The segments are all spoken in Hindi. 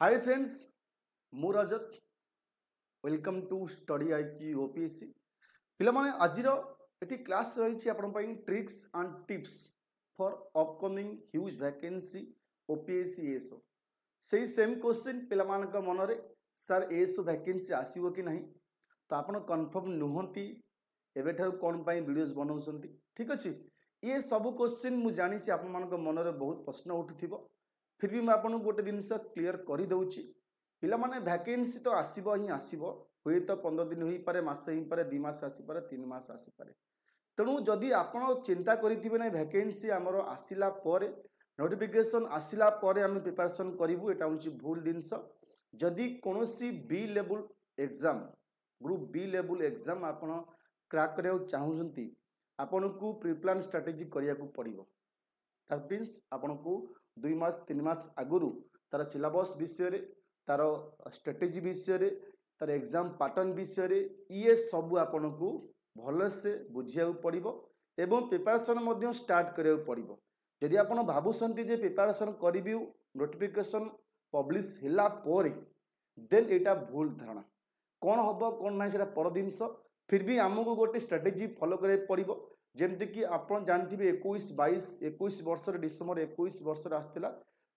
हाय फ्रेंड्स, मु Rajat. Welcome to study IQ OPSC. पिलामाने आजिर एटी क्लास रही आपण पई tricks and tips for upcoming huge vacancy OPSC SO. सेही सेम क्वेश्चन पिलामानक मनरे सर एसओ वैकेंसी आसीबो कि नहीं, तो आपण कंफर्म नुहंती एबेठार कोन पई वीडियोस बनाउछंती। ठीक अछि, ये सब क्वेश्चन मु जानि छी आपण मानक मनरे बहुत प्रश्न उठुथिबो, फिर भी मैं आपको गोटे जिनस क्लीयर कर दूची। पिलामाने वैकेंसी तो आसीबो ही आसीबो, हुए तो 15 दिन हो पारे, मासे ही पारे, 2 मास आसीपारे, 3 मास आसीपारे। तेणु जदि आपण चिंता करिथिबे ना वैकेंसी हमर आसिला परे, नोटिफिकेशन आसिला परे हम प्रिपरेशन करिवु, एटा होची भूल जिनस। जदि कोनोसी B level exam, group B level exam आपण क्रैक करिया चाहुचंती, आपण को प्री प्लान स्ट्रेटजी करिया को पड़िबो। दैट मीन्स आपण को 2 मास 3 मास आगुरु तार सिलेबस विषय रे, तार स्ट्रेटेजी विषय रे, तार एग्जाम पैटर्न विषय रे, ये सब आपण को भल से बुझिया पड़िबो एवं प्रिपरेशन मध्य स्टार्ट करिया पड़िबो। यदि आपण भाबुसंती जे प्रिपरेशन करिबि नोटिफिकेशन पब्लिश हिला पोरे, देन एटा भूल धारणा। कौन हम कौन ना सेटा पर जिनस, फिर भी आमको गोटे स्ट्रेटेजी फॉलो करिया पड़िबो। जेमती कि आप जानते 21 वर्ष डिसेम्बर 21 वर्ष आसला,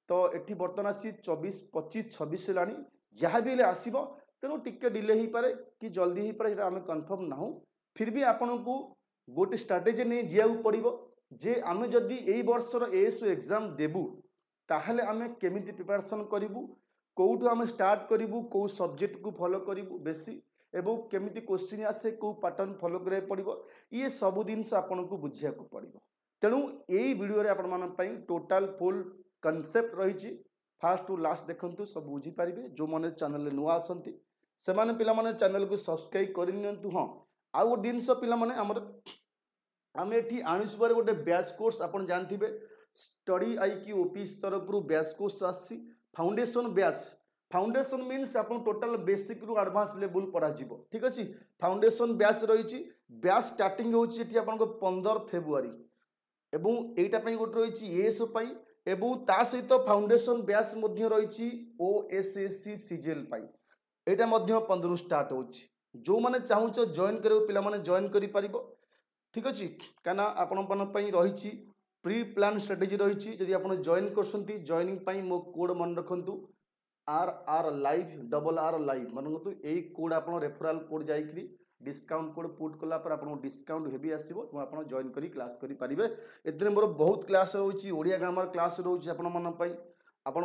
तो ये बर्तमान आसी 24 25 26 है, जहाँ भी आसो। तेणु टिके डिले हो पारे कि जल्दी हो पारे, आम कन्फर्म ना। फिर भी आपण को गोटे स्ट्राटेजी नहीं जा पड़ो जे आम जदि यही वर्षर एएसओ एग्जाम देबू, ताहले आम केमिति प्रिपरेशन करूँ, कौटू आम स्टार्ट करूँ, कौ सब्जेक्ट को फॉलो करूँ बेसी, एवं केमिति क्वेश्चन आसे, कौ पैटर्न फॉलो करा पड़ो, ये सब जिनस आपन को बुझिया को पड़ो। तेणु यही वीडियो आपण मान टोटाल फुल कनसेप्ट रही, फास्ट टू लास्ट देखंतु, सब बुझी पारिबे। जो माने चैनल नुआ आसंती से माने पिला माने चैनल को सब्सक्राइब कर नियंतु। हाँ, आ गो जिनस पिला माने आम एठी आणुछु बारे गोटे बैच कोर्स आपण जानथिबे, स्टडी आईक्यू ओपीएससी तरफ रु बैच कोर्स आसी फाउंडेशन बैच। फाउंडेशन मीन्स आप टोटाल बेसिक रु एडवांस लेवल पढ़ा जीवो। ठीक अच्छे, फाउंडेशन बैच रही। बैच स्टार्टिंग होची 15 फेब्रुआरी एवं एटा पई गोटे रही एएसओ पई, एवं ता सहित फाउंडेशन बैच मध्य रही ओएसएससी सीजीएल पई, एटा मध्य 15 स्टार्ट होची। जो माने चाहुच जॉइन करियो पिला माने जॉइन करि परिबो। ठीक अच्छे, काना आपण पई रही प्री प्लान स्ट्रेटेजी रही। जदि आप जॉइन करसंती, जॉइनिंग पई मो कोड मन रखंतु RR लाइव, RR लाइव मान यही कोड आप रेफराल कोड जाकरी डिस्काउंट कोड पुट कला पर आपको डिस्काउंट हेवी आसो, आप जॉइन करी क्लास करि पारिबे। एतने मोर बहुत क्लास होची, ओडिया ग्रामर क्लास रोची आपण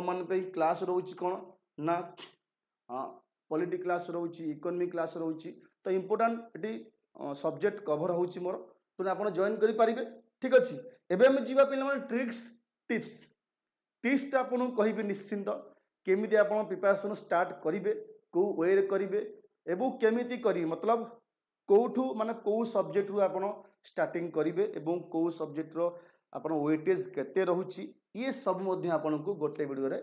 मन पई क्लास रोची कोन ना पॉलिटी क्लास रोची, इकोनॉमी क्लास रोची। तो इंपोर्टेंट एटी सब्जेक्ट कवर होची मोर, तो आप जॉइन करि पारिबे। ठीक अच्छे, एबे हम जीवा पिला ट्रिक्स टिप्स। टिप्स आपको कहबे निश्चिंत केमिति आप प्रिपरेशन स्टार्ट करेंगे, कौ वे करेंगे एवं केमिति करी, मतलब कौठू माने कौ सब्जेक्ट रु आप स्टार्टिंग करेंगे एवं कौ सब्जेक्ट रो आपण वेटेज केते रहूची, ये सब मध्य आपन को गोटे वीडियो रे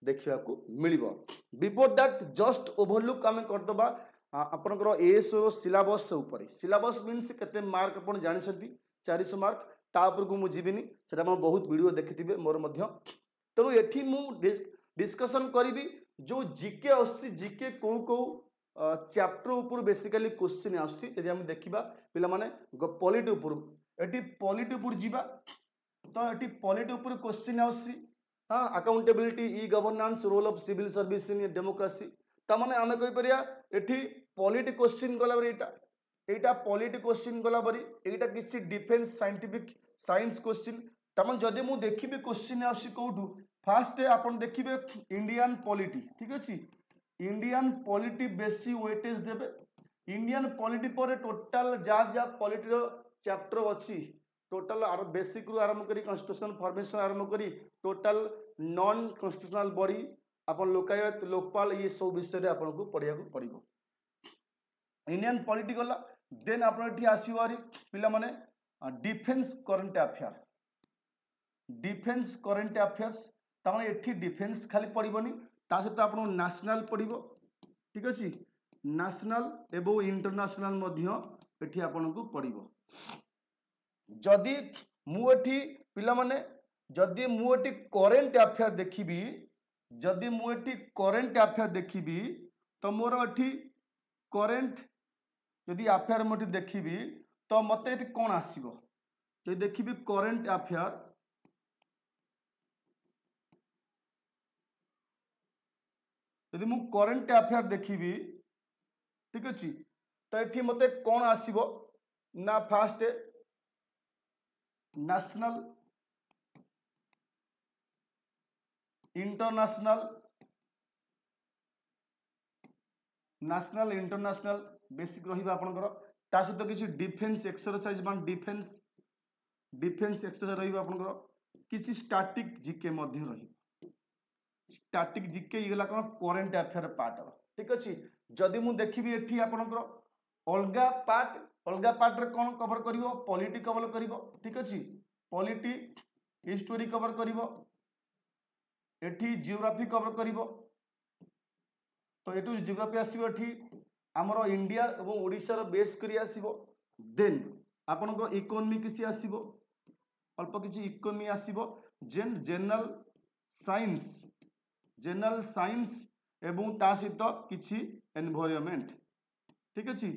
देखिया को मिलिबो। बिफोर दैट जस्ट ओवरलुक आम करदबा आपनकर एएसओ सिलेबस ऊपर। सिलेबस मीन्स केते मार्क आपण जानि छथि, 400 मार्क। ता ऊपर को मु जीविनी, सेटा आपण बहुत वीडियो देखिथिबे मोर मध्य। तेणु एठी मु डिस्कशन करी जो जीके आसी, जीके कौ कौ चैप्टर ऊपर बेसिकली क्वेश्चन आसी। यदि हम देखा पिला माने पॉलिटी ऊपर, एटी पॉलिटी ऊपर जीवा, तो एटी पॉलिटी ऊपर क्वेश्चन आसी। हाँ, accountability, e governance, role of civil service in democracy. तामाने आमे कहि परिया एठी पॉलिटी क्वेश्चन गला बरी, एटा पॉलिटी क्वेश्चन गला बरी, एटा किछि डिफेंस साइंटिफिक साइंस क्वेश्चन। तामाने जदि मु देखिबे क्वेश्चन आसी कोठू, फास्ट आपन देखिबे इंडियन पॉलिटी। ठीक अच्छे, इंडियन पॉलिटी बेसी वेटेज देबे। इंडियन पॉलिटी पर टोटाल जा पॉलिटी चैप्टर अच्छी, टोटाल बेसिक रु आरंभ करी कॉन्स्टिट्यूशन फॉर्मेशन आरंभ करी टोटाल नॉन कॉन्स्टिट्यूशनल बॉडी अपन लोकायत, लोकपाल, ये सब विषय आपन को पढ़िया को पड़िबो। इंडियन पॉलिटी गला, देन आपन एठी आसीवारी पिला माने defence current affair. Defence current affairs ताने एठी डिफेंस खाली पड़िबनी, ता सहित आपन नेशनल पड़िबो। ठीक अछि, नेशनल एवं इंटरनेशनल मध्य एठी आपन को पड़िबो। जदि मु एठी पिला माने जदि मु एठी करंट अफेयर देखिबी, जदि मुझे करेन्ट अफेयर देखी तो मोर एटी करेन्ट यदि अफेयर मुझे देखी तो मत कौन आसो जो देखी करेन्ट अफेयर यदि मु करेन्ट अफेयर देखी ठीक अच्छे तो ये मत कौन आसो ना fast national international national international basic रही आपंकर सहित किसी डिफेन्स एक्सरसाइज मान डिफेन्स एक्सरसाइज रही आपंकर किसी स्टैटिक जीके स्टैटिक जीके ये कौन करेन्ट अफेयर पार्ट ठीक अच्छे जदि मु देखी एठी आपंकर अलगा पार्ट रे कौन कवर करिवो पॉलिटी कवर करिवो ठीक अच्छे पॉलिटी हिस्टोरी कवर करिवो एठी जियोग्राफी कवर करिवो तो एटू जियोग्राफी आसीबो एठी हमरो इंडिया एवं ओडिसा रो बेस करी आसीबो देन आपनको इकोनॉमी किसी आसीबो अल्प किसी इकोनॉमी आसीबो जनरल साइंस एवं ता सहित किसी एनवायरनमेंट ठीक अच्छे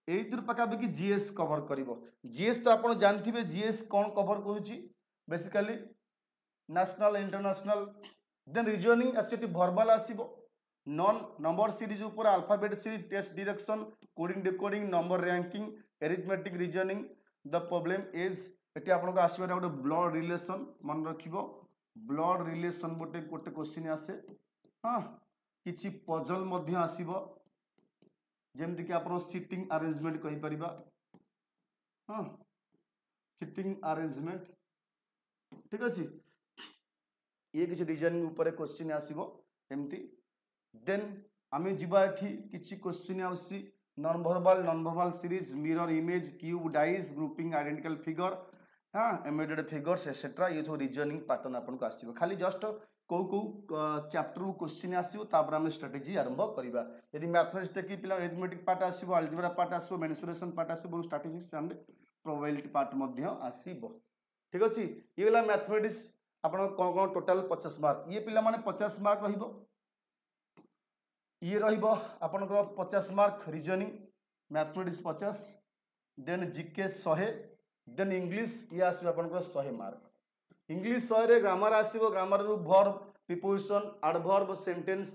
एइतिर पाखापाखि जीएस कवर करिवो जीएस तो आपण जानथिबे जीएस कौन कवर करूची basically national international then reasoning आसीटी वर्बल आसीबो नॉन नंबर सीरीज ऊपर alphabet series test direction coding decoding number ranking arithmetic reasoning the problem is एटी आपनको आसीबा गोटे ब्लड रिलेशन मन रखिबो ब्लड रिलेशन गोटे गोटे क्वेश्चन आसे हाँ किछि पजल मध्य आसीबो जेमति कि आपण सिटिंग अरेंजमेंट कहि परिबा हाँ सिटिंग अरेंजमेंट ठीक अच्छे ये किसी रीजनिंग ऊपर क्वेश्चन आसीबो एमती देन आमे जिबा एठी किछि क्वेश्चन आउसी non verbal series mirror image cube dice grouping identical figure हाँ एम्बेडेड फिगर्स एक्सेट्रा ये जो रीजनिंग पैटर्न आपन को आसीबो खाली जस्ट को चैप्टर रू क्वेश्चन आसीबो तापर हम स्ट्रेटजी आरंभ करबा यदि मैथमेटिक्स देखि पिला अरिथमेटिक पार्ट आसीबो अलजेब्रा पार्ट आसीबो मेंसुरेशन पार्ट आसीबो स्टैटिस्टिक्स एंड प्रोबेबिलिटी पार्ट मध्य आसीबो ठीक अछि ये वाला मैथमेटिक्स आपन कोन कोन टोटल 50 मार्क ये पिला माने 50 मार्क रहिबो ये रहिबो आपनकर 50 mark reasoning mathematics 50 then GK 100 then English ये आसीबो आपनकर 100 मार्क इंग्लिश 100 रे ग्रामर आसीबो ग्रामर रु वर्ब प्रीपोजिशन एडवर्ब सेंटेंस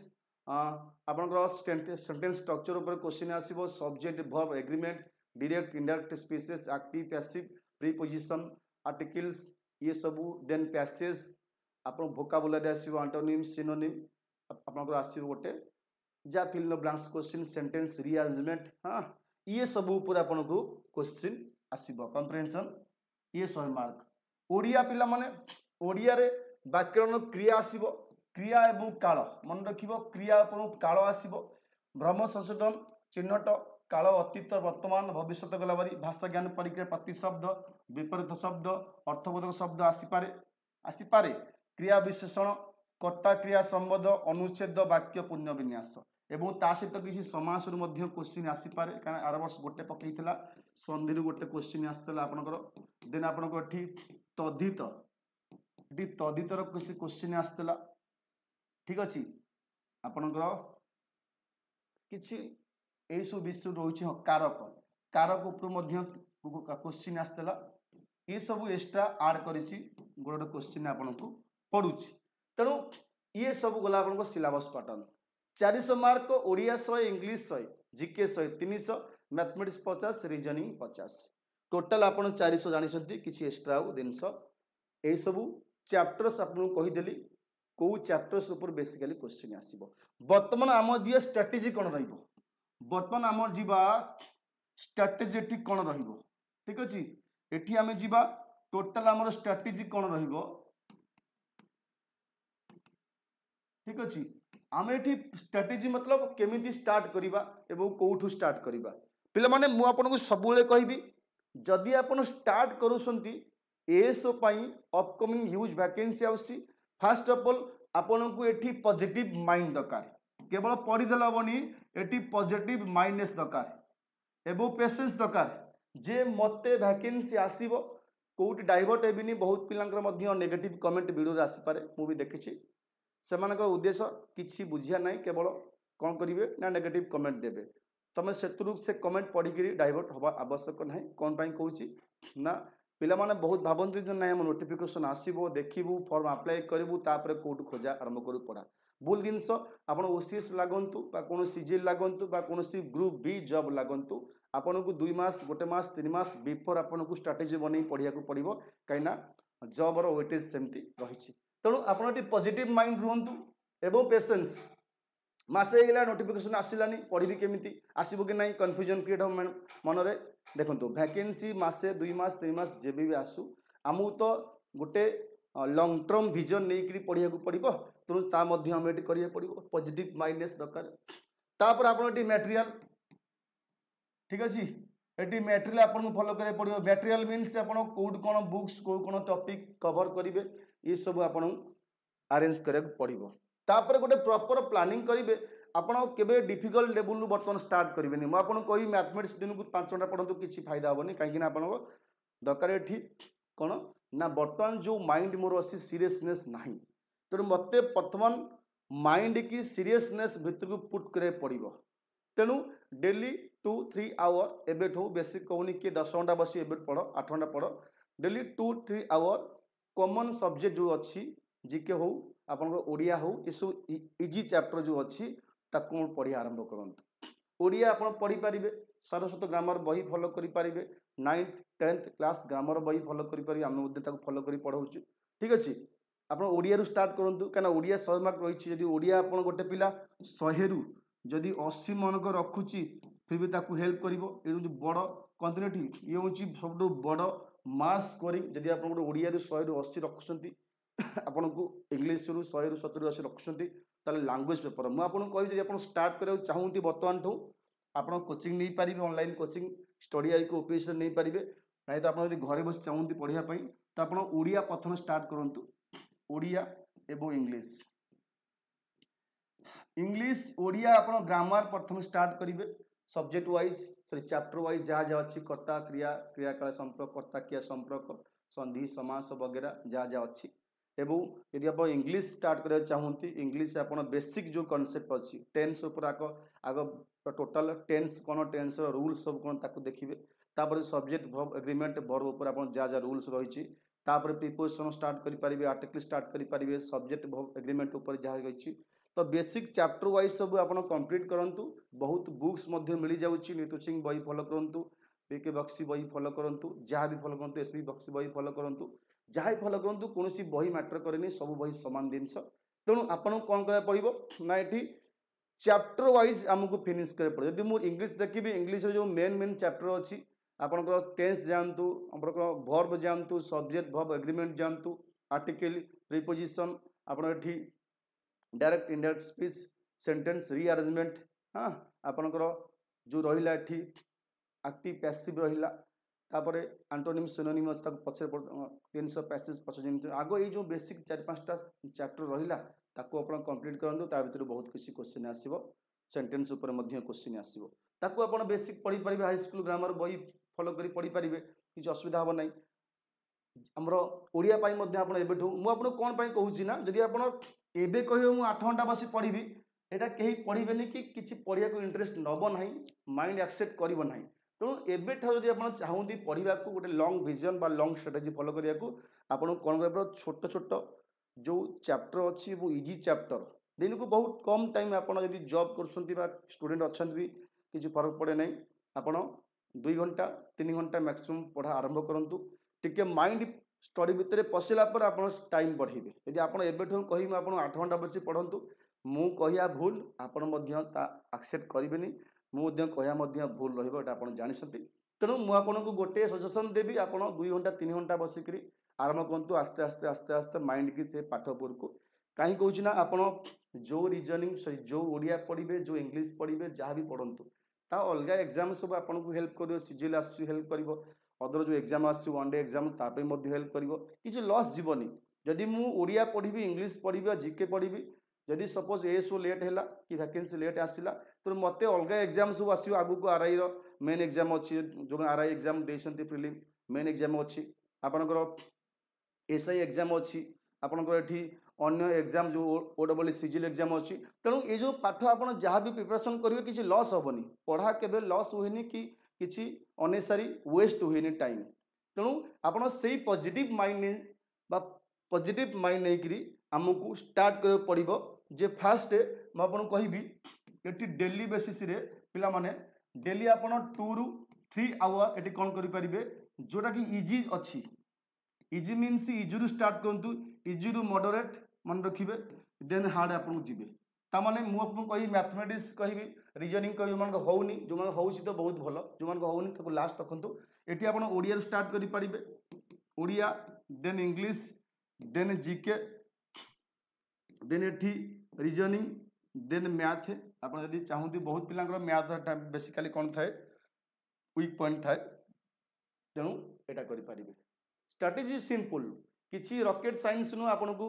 आपनकर सेंटेंस स्ट्रक्चर ऊपर क्वेश्चन आसीबो subject verb agreement direct indirect speeches active passive preposition articles ये सबू देन पैसेज आपन वोकाबुलरी आसीबो एंटोनिम सिनोनिम आपनकर आसीबो गोटे जा fill the blanks question sentence rearrangement हाँ ये सब ऊपर आपन को क्वेश्चन आसीबो कॉम्प्रिहेंशन ये 100 मार्क ओडिया पिला माने ओडिया रे व्याकरण क्रिया आसीबो क्रिया एवं काल मन रखिबो क्रिया एवं काल आसीबो भ्रम संशोधन चिन्हट काल अतीत वर्तमान भविष्यत गलाबारी भाषा ज्ञान परीक्षा प्रतिशब्द विपरीत शब्द अर्थबोधक शब्द आसीपारे क्रिया विशेषण कर्ता क्रिया संबंध अनुच्छेद वाक्य पुण्य विन्यास एवं ता सहित किसी समास क्वेश्चन आसीपारे कारण आर वर्ष गोटे पकईला संधि गोटे क्वेश्चन आसाला आपंकर देन आपंकर तद्धितर किसी क्वेश्चन आसाला ठीक अच्छे आपंकर किसी यही सब विषय रही हाँ कारक कारक उपर क्वेश्चन आसाला ये सब एक्स्ट्रा आड कर गोटे क्वेश्चन आपन को पड़ुची तेणु ये सब गला आपन syllabus pattern 400 mark Odia 100 English 100 GK 100 300 mathematics 50 reasoning 50 total आपन 400 जानी किसी एक्स्ट्रा जिनस यही सब चैप्टर्स आपको कहीदेली कौ चैप्टर्स ऊपर बेसिकली क्वेश्चन आसीबो वर्तमान आम जी स्ट्रेटेजी कौन रहिबो वर्तमान आम जीवा स्ट्रेटेजी कौन रहिबो ठीक अच्छे एठी आमे जीवा टोटाल आमर स्ट्रेटेजी कौन रहिबो ठीक अच्छे आम ये स्ट्रेटेजी मतलब केमिति स्टार्ट करिबा एवं कोठू स्टार्ट करिबा पिला माने मु आपनको सबुले कहबी जदि आपण स्टार्ट करूसंती एएसओ पई अपकमिंग ह्यूज वैकेंसी आउसी फर्स्ट ऑफ ऑल आपण को एठी पॉजिटिव माइंड दरकार केवल पढ़ी देला बनी एठी पॉजिटिव माइंडनेस दरकार एवं पेशेंस दरकार जे मते वैकेंसी आसीबो कोउट डाइवर्ट हेबिनी बहुत पिलांकर मध्य नेगेटिव कमेंट वीडियो रे आसी पारे मु भी देखिछि सेमानकर उद्देश्य किसी बुझिया नहीं केवल कौन करेंगे ना नेगेटिव कमेंट देवे तुम से कमेंट पढ़ी डाइवर्ट हवा आवश्यक ना कौन पाई कहूँ ना पिला माने बहुत भावती ना आम नोटिफिकेशन आसो देखू फॉर्म अप्लाई करूँ तापर कौट खोजा आरंभ करूँ पढ़ा भूल जिनस आप ओसीएस लगंतु कौन सीजीएल लगंतु कौन ग्रुप बी जॉब लगंतु आपन को 2 मास 1 मास 3 मास बिफोर आपन को स्ट्राटेजी बन पढ़िया पड़ो कहीं जॉबर वेटेज सेमती रही तेणु आप पॉजिटिव माइंड रुहतु एवं पेशेंस मसे होगा नोटिफिकेशन आसलानी पढ़ी केमी आसब कि नहीं कन्फ्यूजन क्रिएट हम मनरे देखो वैकेंसी मसे 2 मास 3 मास जब भी आसू आमको तो गोटे लंग टर्म विजन नहीं पढ़िया पड़ो तेणु ताम ये करा पड़ो पॉजिटिव माइंडनेस दरकार तापर आप मटेरियल ठीक अच्छे ये मटेरियल आपको फॉलो करा पड़ो मटेरियल मीन्स आप कौट कौन बुक्स कौन टॉपिक कवर करेंगे ये सब आपको अरेंज करा पड़ो तापर गोटे प्रॉपर प्लानिंग करेंगे आपड़ के डिफिकल्ट लेवल बर्तमान स्टार्ट करेंगे मुझे कही मैथमेटिक्स दिन को 5 घंटा पढ़ू किसी फायदा हेनी कहीं आप दरकार ये कौन ना बर्तमान जो माइंड मोर अच्छी सीरियसनेस ना तेणु मत बर्तमान माइंड की सीरियसनेस भितर को पुट करा पड़ो तेणु डेली 2-3 आवर एबेठू बेसिक कहूनी किए 10 घंटा बस ए पढ़ 8 घंटा पढ़ डेली 2-3 आवर कॉमन सब्जेक्ट जो अच्छी जीके हो आपन ओडिया हो ये सब इजी चैप्टर जो अच्छी ताकू पढ़िया आरंभ करते ओडिया आप पढ़ी पारे सारस्वत ग्रामर बही फॉलो करेंगे 9th 10th क्लास ग्रामर बही फॉलो करेंगे आम फॉलो कर पढ़ाऊँ ठीक अच्छे आप ओडिया स्टार्ट करूँ कहीं ओडिया 100 मार्क रही जब ओडिया आप गोटे पिला 100 रु जदि 80 मानक रखुची फिर भी ताकू हेल्प करिवो ए जो बड़ कंटिन्यूटी ये हूँ सब बड़ मार्क्स स्कोरिंग जदि आप ओडिया 100 रु 80 रखुंट आपन को इंग्लीश रु 100 रु 70 80 रखुंट लैंग्वेज पेपर मुझे कही आप स्टार्ट करा चाहूँगी बर्तमान ठूँ आप कोचिंग नहीं पारे ऑनलाइन कोचिंग स्टडी आई को ओपीएस नहीं पारे नहीं तो आप घरे बस चाहूँगी पढ़ाई तो आप ओडिया प्रथम स्टार्ट करूँ ओडिया एवं इंग्लीश ओडिया आप ग्रामर प्रथम स्टार्ट करेंगे subject wise sorry chapter wise जहाँ जहाँ अच्छी कर्ता क्रिया क्रियाकाल संपर्क कर्ता क्रिया संपर्क संधि समास वगैरह जहाँ जहाँ अच्छी एवं यदि आप इंग्लीश स्टार्ट करना चाहती इंग्लीश आप बेसिक जो कॉन्सेप्ट अच्छी टेन्स आग टोटाल टेन्स कौन टेन्स रूल्स सब कौन ताकू देखिए तापर सब्जेक्ट वर्ब एग्रीमेंट वर्ब उपर आप जहाँ जहाँ रूल्स रही तापर प्रिपोजिशन स्टार्ट करेंगे आर्टिकल स्टार्ट करेंगे सब्जेक्ट वर्ब एग्रीमेंट उपर जहाँ रही तो बेसिक चैप्टर वाइज सब आप कंप्लीट करूँ बहुत बुक्स मिल जाऊँगी नीतू सिंह बही फॉलो करूँ पीके बक्सी बही फॉलो करूँ जहाँ भी फॉलो करूँ एसपी बक्सी बही फॉलो करूँ जहाँ फॉलो करूँ कौन बही मैटर करे सब बही सामान जिनस तेणु आपको कौन करा पड़ो ना ये चैप्टर वाइज आमको फिनिश करा पड़ो जब मुझे इंग्लीश देखी इंग्लीश जो मेन मेन चैप्टर अच्छी आपंकर टेन्स जानतु वर्ब जानतु सब्जेक्ट वर्ब एग्रीमेंट जानतु आर्टिकल प्रीपोजिशन आप direct indirect speech sentence rearrangement हाँ आपणकर जो रहा एक्टिव पैसिव रहा तापर एंटोनिम सिनोनिम अच्छे पचे 300 पैसेज पचे आग ये जो बेसिक 4-5टा चैप्टर रहा ताको आप कंप्लीट करूँ ता भर बहुत किसी क्वेश्चन आसो सेंटेंस उपर क्वेश्चन आसो ताको आप बेसिक पढ़ी पारे हाई स्कूल ग्रामर बही फॉलो कर पढ़ी पारे किसी असुविधा हम ना आमर ओडिया आप एबेठू मुझे कौन कहूँ ना जदि आप एबे कह 8 घंटा बस पढ़ी यहाँ कहीं पढ़े कि किसी पढ़ा को इंटरेस्ट नब ना माइंड एक्सेप्ट कर ना तेणु एबेठार जब आप चाहती पढ़ा गोटे लंग विजन बा लंग स्ट्राटेजी फॉलो करने को आपको कौन कर छोट छोट जो चैप्टर अच्छी इजी चैप्टर दिन को बहुत कम टाइम आप जॉब कर स्टूडेंट अच्छा भी किसी फर्क पड़े ना आप 2 घंटा 3 घंटा मैक्सिमम पढ़ा आरंभ करूँ टिके माइंड स्टडी भितर पशिला पर आप टाइम बढ़ेबे यदि आप एबेठू कही आप 8 घंटा बस पढ़तु मु कहया भूल आपड़ एक्सेप्ट करेंगे मुझे कहया भूल रहा जानते तेणु मुझे गोटे सजेसन देवी आप 2 घंटा 3 घंटा बसिक आरंभ करूँ आस्ते आस्ते आस्ते आस्ते माइंड की पाठपुर को कहीं कहूँ ना आप जो रिजनिंग सॉरी जो ओडिया पढ़े जो इंग्लीश पढ़े जहाँ भी पढ़तु ता अलग एग्जाम सब आपको हेल्प कर सीजीएल आस हेल्प कर अदर जो एग्जाम आस वन डे एग्जाम ताप हेल्प कर किसी लॉस जीवनी जदि मु ओडिया पढ़ी इंग्लीश पढ़ी जीके पढ़ी जदि सपोज एएसओ लेट है कि वैकेंसी लेट आसला तो मत अलग एग्जाम सब आसो आगु को आरआई मेन एग्जाम अच्छी जो आरआई एग्जाम देते प्रिलिम मेन एग्जाम अच्छी आपणकर एसआई एग्जाम अच्छी आपणकर ये अन्य एग्जाम जो ओडब्ल्यू सिजिल एग्जाम अच्छी तेणु ये जो पाठ आप जहाँ भी प्रिपरेशन करेंगे किसी लॉस हेनी पढ़ा के लॉस हुए कि किसी अनेसारी वेस्ट हुए टाइम तेणु आपड़ से पॉजिटिव माइंड बा पॉजिटिव माइंड नहीं आमको स्टार्ट कर पड़ो जे फास्ट मुझे कहबी ये डेली बेसीस पिला माने डेली आप 2 ରୁ 3 आवर ये कौन करेंगे जोटा कि इजी अच्छी इजी मीन्स इजी रू स्टार्ट करूँ इजी रू मॉडरेट मन रखिए देन हार्ड आपको जी ताने मुझे कही मैथमेटिक्स कहि रीजनिंग कहि जो होनी जो हो तो बहुत भल जो होनी तो लास्ट रखु ये आप ओडिया स्टार्ट करेंगे Odia then English then GK then एठी रीजनिंग देन मैथ आप चाहती बहुत पिला मैथ बेसिकली कौन थाए वीक पॉइंट थाए तेणु यहाँ करें स्ट्रैटेजी सिंपल किसी रॉकेट साइंस नु आपन को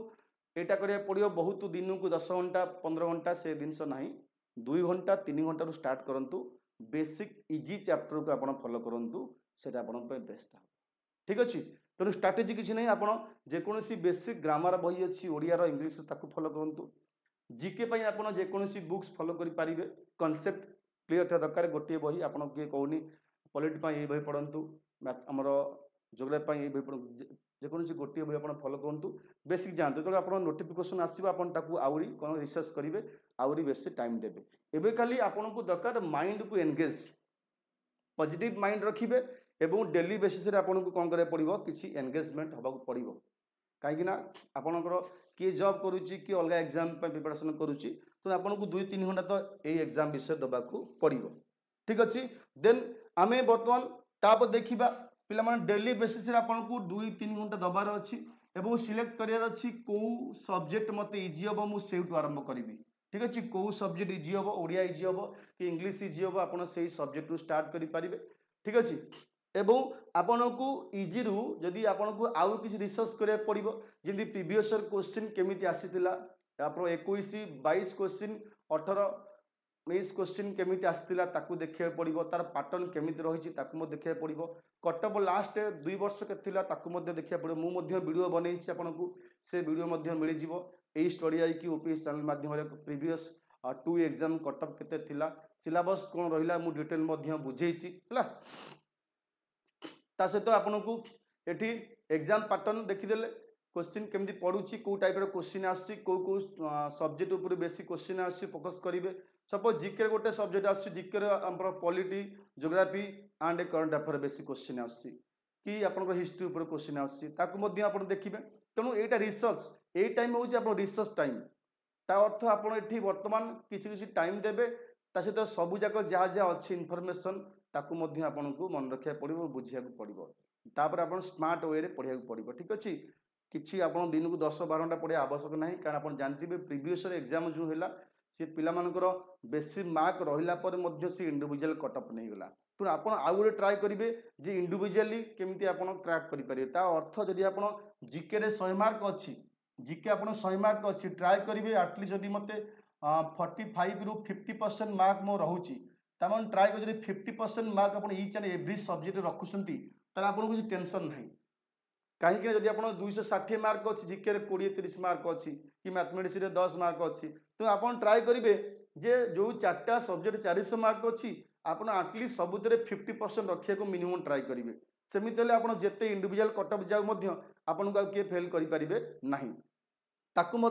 एटा करिया पड़ियो बहुत दिन को 10 घंटा 15 घंटा से जिनस नहीं 2 घंटा 3 घंटा रू स्टार्ट करंतु बेसिक इजी चैप्टर को आपन फॉलो करंतु सेटा आपन पे बेस्ट ठीक अच्छे तेणु स्ट्रैटेजी किसी नहीं आपन जेकोसी बेसिक ग्रामर बही अच्छी ओडिया रो इंग्लिश ताकू फॉलो करंतु जीके पई आपन जेकोसी बुक्स फॉलो करि पारिबे कांसेप्ट क्लियर था दरकार गोटे बही आपन के कहूनी पॉलिटी पई ए बही पढंतु मैथ हमर जोग्राफी ये बही जेकोसी गोटे बही आप फॉलो करूँ बेसिक जानते जो आप नोटिफिकेशन आसो आउरी कौन रिसर्च करेंगे आउरी बेसी टाइम देवे एवं खाली आपन को दरकार माइंड को एंगेज पॉजिटिव माइंड रखिए एवं डेली बेसिस आपन को कौन करा पड़ो किसी एंगेजमेंट हवा पड़ो कहीं आपणकर किए जॉब करुच्ची कि अलग एग्जाम प्रिपरेशन करुच्ची तो आपन को 2-3 घंटा तो यही एग्जाम विषय दबाक पड़ो ठीक अच्छे देन आम बर्तमान तापर देखा पिला डेली बेसिस आपको 2-3 घंटा दबार अच्छी एवं सिलेक्ट करार अच्छी कौ सब्जेक्ट मत इजी हम मुझे आरंभ करी ठीक अच्छे कौ सब्जेक्ट इजी हम ओडिया इजी हम कि इंग्लिश इजी हम आप सब्जेक्ट रू स्टार्ट करेंगे ठीक अच्छे एवं आपन को इजी रू जदि आपन को आउ किसी रिसर्च करा पड़ो जमी प्रीवियस क्वेश्चन केमी आसीला आप 21-22 क्वेश्चन 18-19 क्वेश्चन केमी आसाला देखा पड़ो तार पैटर्न केमी रही देखा पड़ो कटअप लास्ट 2 वर्ष के देखा पड़ो मुझे वीडियो बनई आपको से वीडियो मिल जाए स्टडी आईक्यू ओपीएस चैनल माध्यम प्रीवियस 2 एग्जाम कटअप केते सिलेबस कौन रहा मुझे डिटेल बुझे सहित आपन को ये एग्जाम पैटर्न देखीदे क्वेश्चन केमती पड़ुची कौ टाइप क्वेश्चन आसी कौ सब्जेक्ट उपर बेसी क्वेश्चन आसी फोकस करेंगे सपोज जिके गोटे सब्जेक्ट आस जिके polity geography and current affair बेसी क्वेश्चन आसी कि आपन हिस्ट्री उपर क्वेश्चन आसी देखिए तेणु यहाँ रिसर्च ये टाइम हूँ आप रिसर्च टाइम ता अर्थ आपड़ी बर्तमान किसी टाइम देवे सहित सबूक जहाँ जहाँ अच्छी इनफर्मेशन ताकू आपन को मन रखा पड़ो बुझा पड़ो तापर आप स्मार्ट वे पढ़ा पड़ो ठीक अच्छे किसी आप दिन को 10-12 घंटा पढ़ा आवश्यक नहीं कारण आप जानते प्रीवियस एग्जाम जो है सी पिलामानकर बेसी मार्क रहा से इंडिविजुअल कटअप नहीं गला तेणु आप आउ गोटे ट्राए करेंगे जे इंडिविजुअली केमती आप ट्रैक करेंगे अर्थ जदि आप जिके 100 मार्क अच्छी जिके आप 100 मार्क अच्छी ट्राए करेंगे आटलिस्ट जदि मत 45 ରୁ 50% मार्क मो रोचे तमाम ट्राए कर 50% मार्क आप इच एंड एवरी सब्जेक्ट रखुंट तार आपको किसी टेंशन ना कहीं जब आप 260 मार्क अच्छी जिके 20-30 मार्क अच्छी कि मैथमेटिक्स 10 मार्क अच्छी तो आप ट्राए करेंगे जे जो 4टा सब्जेक्ट 400 मार्क अच्छी आप आटलिस्ट सबुत 50% रखा मिनिमम ट्राए करेंगे सेमती आप जिते इंडिविजुअल कटअप जाऊ आपन को किए फेल करेंगे ना ताकू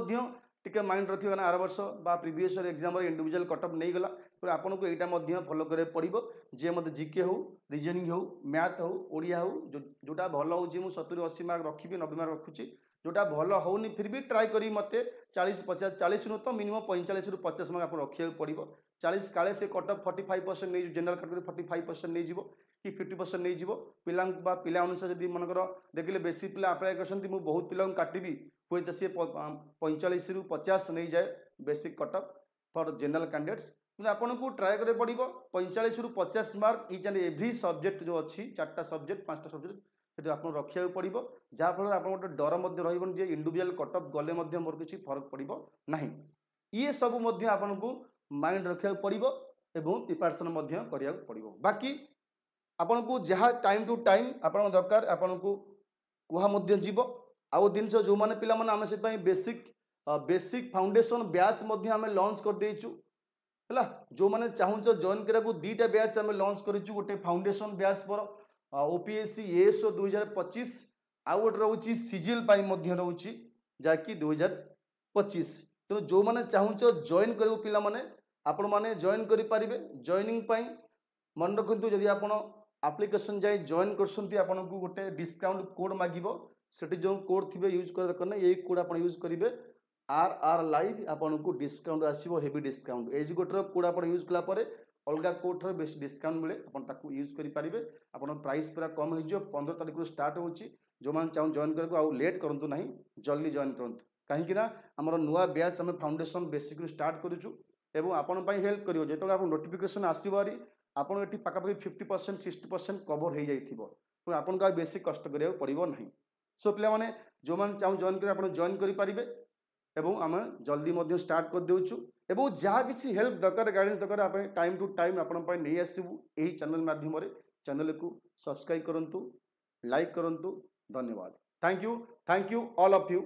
टिके माइंड रखिए ना आर वर्ष प्रीवियस एग्जाम इंडिविजुअल कटअप नहीं गला तो आपन को यहाँ फॉलो करे पड़ो जे मत जिके हो रीजनिंग हो मैथ हो ओडिया हो जोटा भल हो 70-80 मार्क रखी 90 मार्क रखुची जोटा भल होनी फिर भी ट्राए करी मत 40-50 नु तो मिनिमम 45 ରୁ 50 मार्क आप रखा पड़ो 40 काले से कटअप 45% नहीं जनरल कैटेगरी 45% नहीं जीवो कि 50% नहीं जीवो पिला पिला अनुसार जब मनकर देखिले बेसी पिला अप्लाई कर बहुत पिला काटिबी हुए तो सी 45 ରୁ 50 नहीं जाए basic cutoff for general candidates तो आपन को ट्राए करे पड़ो 45 ରୁ 50 mark each and every subject जो अच्छी 4टा सब्जेक्ट 5टा सब्जेक्ट आप रखा पड़ो जहाँफल आप गोटे डर रही जे इंडिविजुअल कटअप गले मोर किसी फरक पड़ो ना ये सब आपन को माइंड रखा पड़ो एवं प्रिपरेशन करा पड़ो बाकी आपन को जहाँ टाइम टू टाइम आप दरकार आपन को कह आउ जिन जो मैंने पिला आम से बेसिक बेसिक फाउंडेशन बैच आम लॉन्च कर देचु है जो मैंने चाहूच जॉइन करा दीटा बैच आम लॉन्च करूँ गोटे फाउंडेशन बैच पर ओपीएससी एएसओ 2025 आउ गोटे रोचे सिजिल रोचे जहाँकि 2025 तेणु जो मैंने चाहूच जॉइन करूँ पिला माने आपण मैंने जॉइन करेंगे जॉइनिंग मन रखु जदि आप आप्लिकेसन जाए जॉइन कर गोटे डिस्काउंट कोड मागिब से जो कोड थी यूज कर दरकार यही कोड आप यूज करेंगे आर लाइव आपन को डिस्काउंट आसीबो हेवी डिस्काउंट एज गोटर कोड आप यूज कला अलग कोड बेस डिस्काउंट मिले आप यूज करेंगे आप प्राइस पूरा कम हो 15 तारीख स्टार्ट हो जो मैंने चाहूँ जॉइन करके आउ लेट करूँ ना जल्दी जॉइन करूँ कहीं आमर नुआ बैच आम फाउंडेशन बेसिक स्टार्ट करूँ एवं आपण हेल्प करियो जो आप नोटिफिकेशन आसबारी आपन ये पाखापाखि 50% 60% कवर हो जाए आपन को बेसी कष्ट करा पड़ो ना सो पे जो मैंने चाहूँ जॉइन कर आप जॉइन करेंगे एवं आम जल्दी स्टार्ट कर देचु एवं जहाँ किसी हेल्प दरकार गाइडेंस दरकार आप टाइम टू टाइम आपण नहीं आसबू यही चैनल माध्यम चैनल को सब्सक्राइब करूँ लाइक करूँ धन्यवाद thank you all of you.